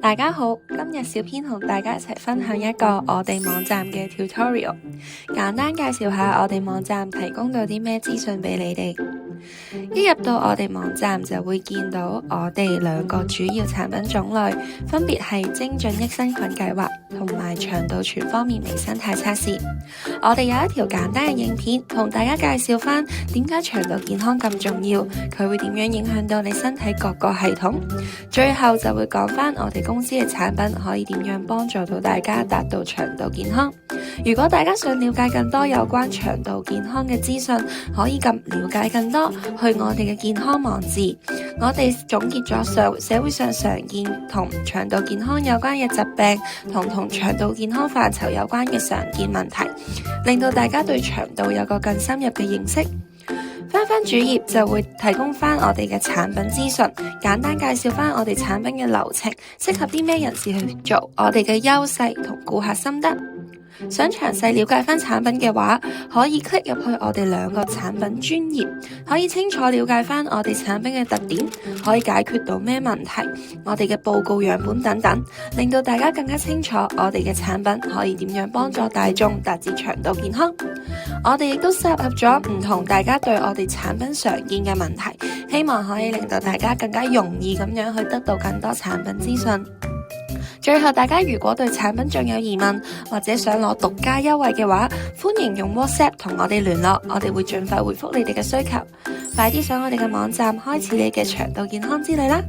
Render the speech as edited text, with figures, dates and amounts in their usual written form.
大家好，今日小編同大家一齊分享一個我哋網站嘅 tutorial， 簡單介紹下我哋網站提供到啲咩資訊俾你哋。一入到我哋網站就會見到我哋兩個主要產品種類，分別係精準益生菌計劃同埋腸道全方面微生態測試。我哋有一條簡單嘅影片同大家介紹翻點解腸道健康咁重要，佢會點樣影響到你身體各個系統。最後就會講翻我哋公司嘅產品可以點樣幫助到大家達到腸道健康。如果大家想了解更多有關腸道健康嘅資訊，可以了解更多，去我哋嘅健康網誌。我哋總結咗社會上常見同腸道健康有關嘅疾病同腸道健康範疇有關嘅常見問題，令到大家對腸道有個更深入嘅認識。翻主頁就會提供翻我哋嘅產品資訊，簡單介紹翻我哋產品嘅流程，適合啲咩人士去做，我哋嘅優勢同顧客心得。想詳細了解翻產品嘅話，可以 click 入去我哋兩個產品專頁，可以清楚了解翻我哋產品嘅特點，可以解決到咩問題，我哋嘅報告樣本等等，令到大家更加清楚我哋嘅產品可以點樣幫助大眾達至腸道健康。我哋亦都集合咗唔同大家對我哋產品常見嘅問題，希望可以令到大家更加容易咁樣去得到更多產品資訊。最後，大家如果對產品仲有疑問，或者想攞獨家優惠嘅話，歡迎用 WhatsApp 同我哋聯絡，我哋會盡快回覆你哋嘅需求。快啲上我哋嘅網站，開始你嘅腸道健康之旅啦！